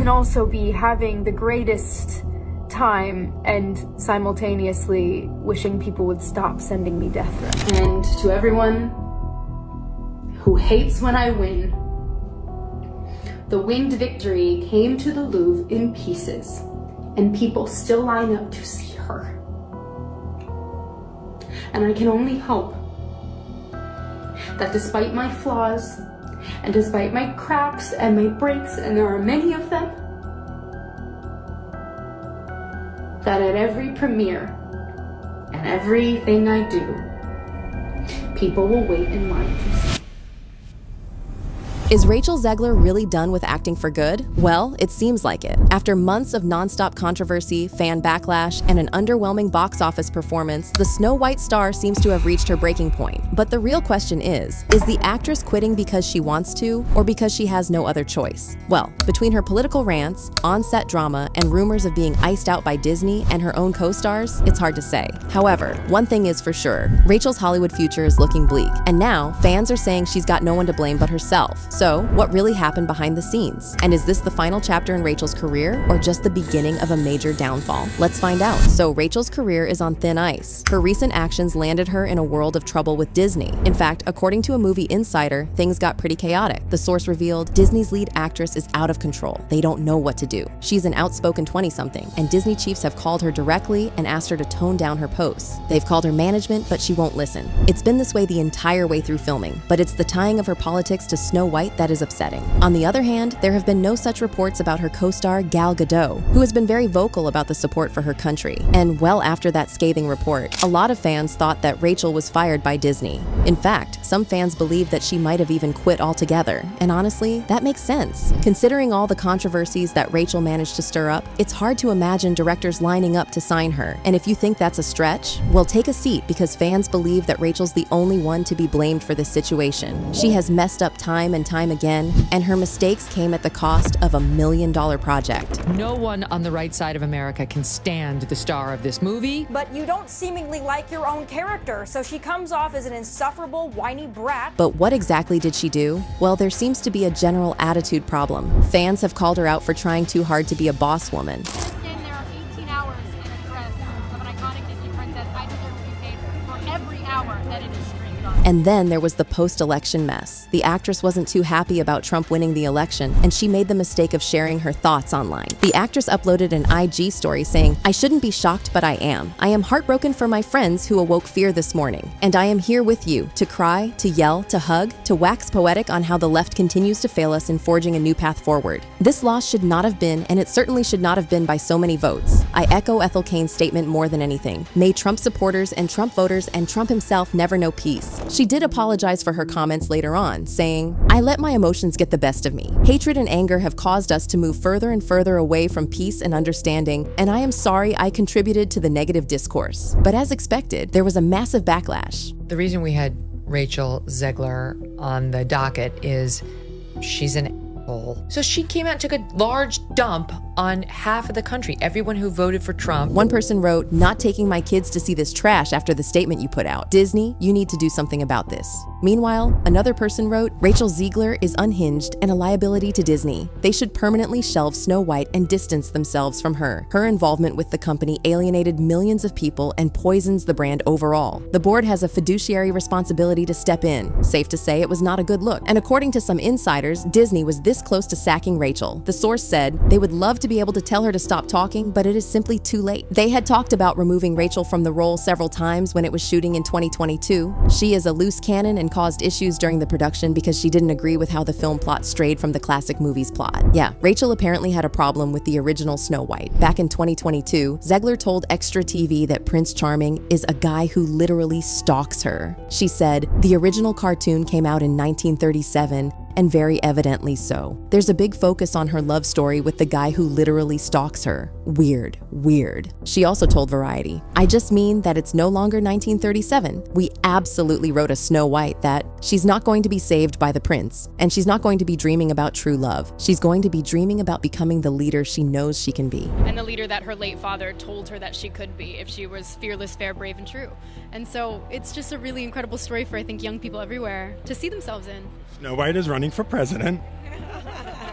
can also be having the greatest time and simultaneously wishing people would stop sending me death threats. And to everyone who hates when I win, the winged victory came to the Louvre in pieces, and people still line up to see her. And I can only hope that despite my flaws, and despite my cracks and my breaks, and there are many of them, that at every premiere and everything I do, people will wait in line to see. Is Rachel Zegler really done with acting for good? Well, it seems like it. After months of nonstop controversy, fan backlash, and an underwhelming box office performance, the Snow White star seems to have reached her breaking point. But the real question is the actress quitting because she wants to, or because she has no other choice? Well, between her political rants, on-set drama, and rumors of being iced out by Disney and her own co-stars, it's hard to say. However, one thing is for sure, Rachel's Hollywood future is looking bleak. And now, fans are saying she's got no one to blame but herself. So, what really happened behind the scenes? And is this the final chapter in Rachel's career, or just the beginning of a major downfall? Let's find out. So, Rachel's career is on thin ice. Her recent actions landed her in a world of trouble with Disney. In fact, according to a movie insider, things got pretty chaotic. The source revealed Disney's lead actress is out of control. They don't know what to do. She's an outspoken 20-something, and Disney chiefs have called her directly and asked her to tone down her posts. They've called her management, but she won't listen. It's been this way the entire way through filming, but it's the tying of her politics to Snow White that is upsetting. On the other hand, there have been no such reports about her co-star Gal Gadot, who has been very vocal about the support for her country. And well after that scathing report, a lot of fans thought that Rachel was fired by Disney. In fact, some fans believe that she might have even quit altogether. And honestly, that makes sense. Considering all the controversies that Rachel managed to stir up, it's hard to imagine directors lining up to sign her. And if you think that's a stretch, well, take a seat, because fans believe that Rachel's the only one to be blamed for this situation. She has messed up time and time again, and her mistakes came at the cost of $1 million project. No one on the right side of America can stand the star of this movie. But you don't seemingly like your own character, so she comes off as an insufferable, whiny brat. But what exactly did she do? Well, there seems to be a general attitude problem. Fans have called her out for trying too hard to be a boss woman. Staying there 18 hours in a dress of an iconic Disney princess, I deserve to be paid for every hour that it is streamed on. And then there was the post-election mess. The actress wasn't too happy about Trump winning the election, and she made the mistake of sharing her thoughts online. The actress uploaded an IG story saying, "I shouldn't be shocked, but I am. I am heartbroken for my friends who awoke fear this morning. And I am here with you to cry, to yell, to hug, to wax poetic on how the left continues to fail us in forging a new path forward. This loss should not have been, and it certainly should not have been by so many votes. I echo Ethel Kane's statement more than anything. May Trump supporters and Trump voters and Trump himself never know peace." She did apologize for her comments later on, saying, "I let my emotions get the best of me. Hatred and anger have caused us to move further and further away from peace and understanding, and I am sorry I contributed to the negative discourse." But as expected, there was a massive backlash. The reason we had Rachel Zegler on the docket is she's an asshole. So she came out and took a large dump on half of the country, everyone who voted for Trump. One person wrote, "Not taking my kids to see this trash after the statement you put out. Disney, you need to do something about this." Meanwhile, another person wrote, "Rachel Zegler is unhinged and a liability to Disney. They should permanently shelve Snow White and distance themselves from her. Her involvement with the company alienated millions of people and poisons the brand overall. The board has a fiduciary responsibility to step in." Safe to say it was not a good look. And according to some insiders, Disney was this close to sacking Rachel. The source said, "They would love to be able to tell her to stop talking, but it is simply too late." They had talked about removing Rachel from the role several times when it was shooting in 2022. She is a loose cannon and caused issues during the production because she didn't agree with how the film plot strayed from the classic movie's plot. Yeah, Rachel apparently had a problem with the original Snow White. Back in 2022, Zegler told Extra TV that Prince Charming is a guy who literally stalks her. She said, "The original cartoon came out in 1937, and very evidently so. There's a big focus on her love story with the guy who literally stalks her. Weird, weird." She also told Variety, "I just mean that it's no longer 1937. We absolutely wrote a Snow White that she's not going to be saved by the prince, and she's not going to be dreaming about true love. She's going to be dreaming about becoming the leader she knows she can be." And the leader that her late father told her that she could be if she was fearless, fair, brave, and true. And so it's just a really incredible story for, I think, young people everywhere to see themselves in. Snow White is running for president.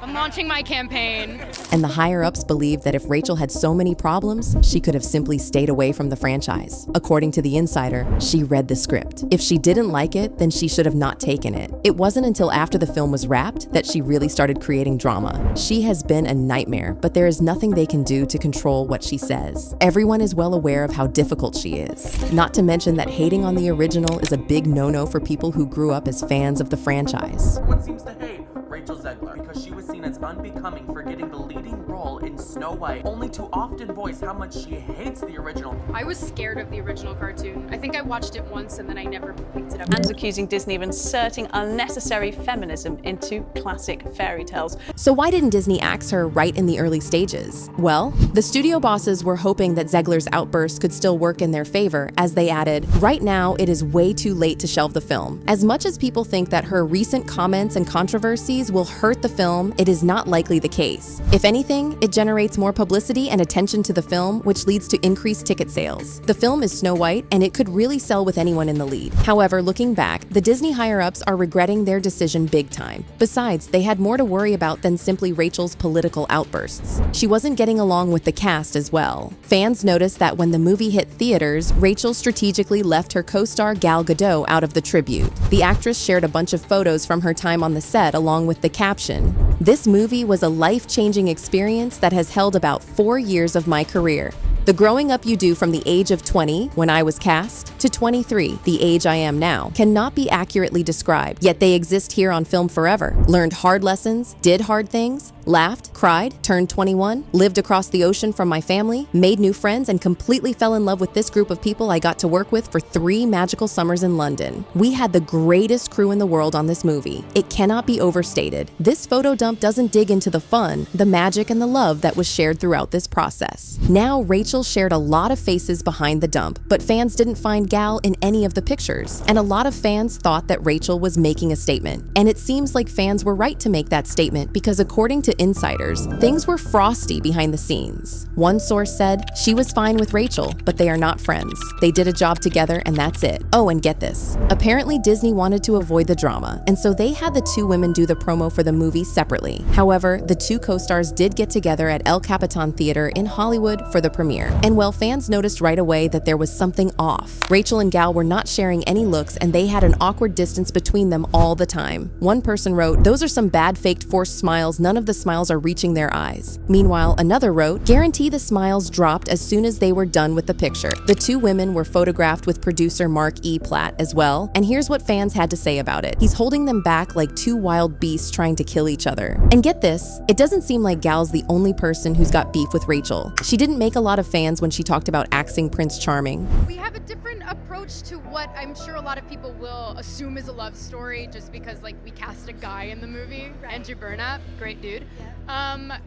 I'm launching my campaign. And the higher-ups believed that if Rachel had so many problems, she could have simply stayed away from the franchise. According to the insider, she read the script. If she didn't like it, then she should have not taken it. It wasn't until after the film was wrapped that she really started creating drama. She has been a nightmare, but there is nothing they can do to control what she says. Everyone is well aware of how difficult she is. Not to mention that hating on the original is a big no-no for people who grew up as fans of the franchise. Everyone seems to hate Rachel Zegler because she was seen as unbecoming for getting the leading role in Snow White, only to often voice how much she hates the original. I was scared of the original cartoon. I think I watched it once and then I never picked it up. And accusing Disney of inserting unnecessary feminism into classic fairy tales. So why didn't Disney axe her right in the early stages? Well, the studio bosses were hoping that Zegler's outburst could still work in their favor, as they added, "Right now, it is way too late to shelve the film. As much as people think that her recent comments and controversies will hurt the film, it is not likely the case. If anything, it generates more publicity and attention to the film, which leads to increased ticket sales. The film is Snow White, and it could really sell with anyone in the lead." However, looking back, the Disney higher-ups are regretting their decision big time. Besides, they had more to worry about than simply Rachel's political outbursts. She wasn't getting along with the cast as well. Fans noticed that when the movie hit theaters, Rachel strategically left her co-star Gal Gadot out of the tribute. The actress shared a bunch of photos from her time on the set along with the caption, "This movie was a life-changing experience that has held about 4 years of my career. The growing up you do from the age of 20, when I was cast, to 23, the age I am now, cannot be accurately described, yet they exist here on film forever. Learned hard lessons, did hard things, laughed, cried, turned 21, lived across the ocean from my family, made new friends, and completely fell in love with this group of people I got to work with for 3 magical summers in London. We had the greatest crew in the world on this movie. It cannot be overstated. This photo dump doesn't dig into the fun, the magic, and the love that was shared throughout this process." Now, Rachel shared a lot of faces behind the dump, but fans didn't find Gal in any of the pictures, and a lot of fans thought that Rachel was making a statement. And it seems like fans were right to make that statement because according to insiders, things were frosty behind the scenes. One source said, "She was fine with Rachel, but they are not friends. They did a job together and that's it." Oh, and get this. Apparently Disney wanted to avoid the drama, and so they had the two women do the promo for the movie separately. However, the two co-stars did get together at El Capitan Theater in Hollywood for the premiere. And while fans noticed right away that there was something off, Rachel and Gal were not sharing any looks and they had an awkward distance between them all the time. One person wrote, "Those are some bad faked forced smiles. None of the smiles are reaching their eyes." Meanwhile, another wrote, "Guarantee the smiles dropped as soon as they were done with the picture." The two women were photographed with producer Mark E. Platt as well, and here's what fans had to say about it. He's holding them back like two wild beasts trying to kill each other. And get this, it doesn't seem like Gal's the only person who's got beef with Rachel. She didn't make a lot of fans when she talked about axing Prince Charming. We have a different approach to what I'm sure a lot of people will assume is a love story just because like we cast a guy in the movie, Andrew Burnap, great dude.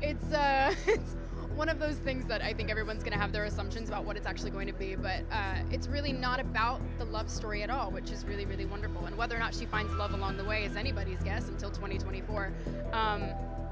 It's one of those things that I think everyone's going to have their assumptions about what it's actually going to be, but it's really not about the love story at all, which is really, really wonderful. And whether or not she finds love along the way is anybody's guess until 2024.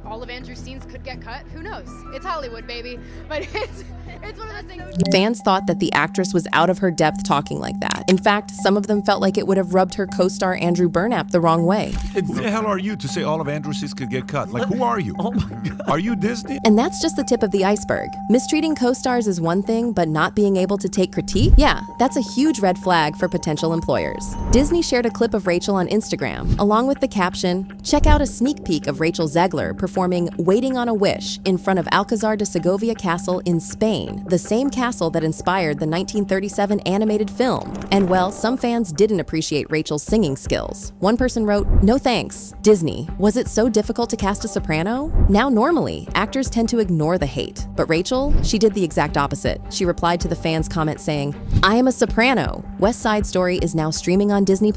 All of Andrew's scenes could get cut. Who knows? It's Hollywood, baby. But it's one of those things. Fans thought that the actress was out of her depth talking like that. In fact, some of them felt like it would have rubbed her co-star Andrew Burnap the wrong way. Who the hell are you to say all of Andrew's scenes could get cut? Like, who are you? Oh my God. Are you Disney? And that's just the tip of the iceberg. Mistreating co-stars is one thing, but not being able to take critique? Yeah, that's a huge red flag for potential employers. Disney shared a clip of Rachel on Instagram, along with the caption, "Check out a sneak peek of Rachel Zegler performing Waiting on a Wish in front of Alcazar de Segovia Castle in Spain, the same castle that inspired the 1937 animated film." And well, some fans didn't appreciate Rachel's singing skills. One person wrote, "No thanks. Disney, was it so difficult to cast a soprano?" Now normally, actors tend to ignore the hate, but Rachel, she did the exact opposite. She replied to the fans' comment saying, "I am a soprano. West Side Story is now streaming on Disney+."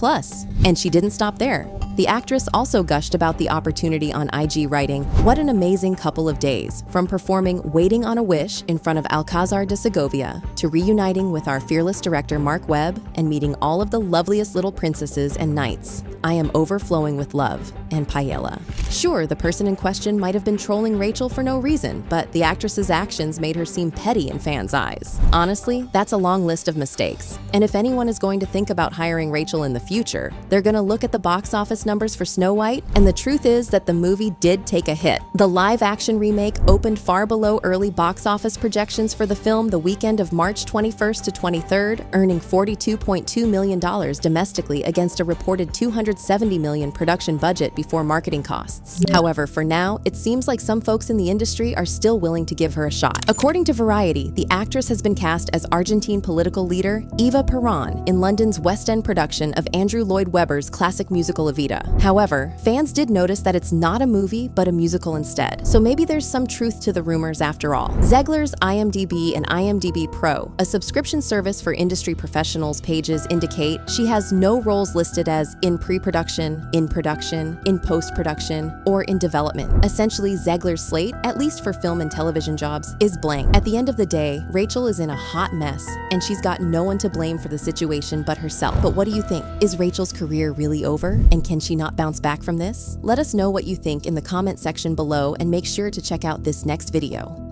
And she didn't stop there. The actress also gushed about the opportunity on IG, writing, saying, "What an amazing couple of days," from performing Waiting on a Wish in front of Alcázar de Segovia to reuniting with our fearless director Mark Webb and meeting all of the loveliest little princesses and knights. I am overflowing with love and paella. Sure, the person in question might have been trolling Rachel for no reason, but the actress's actions made her seem petty in fans' eyes. Honestly, that's a long list of mistakes. And if anyone is going to think about hiring Rachel in the future, they're going to look at the box office numbers for Snow White, and the truth is that the movie did take a hit. The live-action remake opened far below early box office projections for the film the weekend of March 21st to 23rd, earning $42.2 million domestically against a reported $270 million production budget before marketing costs. However, for now, it seems like some folks in the industry are still willing to give her a shot. According to Variety, the actress has been cast as Argentine political leader Eva Perón in London's West End production of Andrew Lloyd Webber's classic musical Evita. However, fans did notice that it's not a movie, but a musical instead. So maybe there's some truth to the rumors after all. Zegler's IMDb and IMDb Pro, a subscription service for industry professionals pages, indicate she has no roles listed as in pre-production, in production, in post-production, or in development. Essentially, Zegler's slate, at least for film and television jobs, is blank. At the end of the day, Rachel is in a hot mess, and she's got no one to blame for the situation but herself. But what do you think? Is Rachel's career really over? And can she not bounce back from this? Let us know what you think in the comment section below, and make sure to check out this next video.